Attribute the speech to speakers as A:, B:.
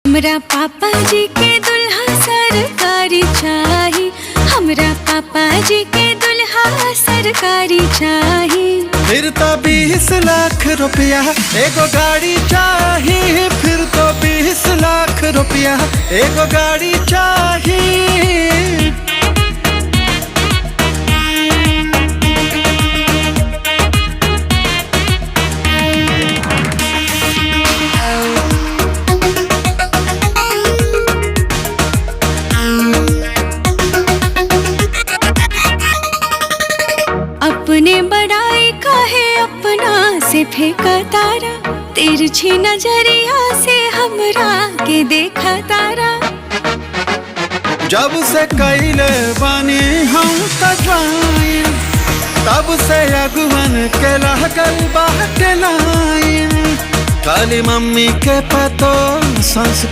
A: हमरा पापा जी के दुल्हा सरकारी चाही, हमरा पापा जी के दुल्हा सरकारी चाही।
B: फिर तो 20 लाख रुपया एगो गाड़ी चाही, फिर तो 20 लाख रुपया एगो गाड़ी चाही।
A: अपने बड़ाई काहे अपना से फेंका तारा, तिरछी नजरिया से हमरा के देखा तारा।
B: जब से कैले बानी हम तजवाइन, तब से अगुवन के लगल बाटे लाइन। खाली मम्मी के पतो संस्कार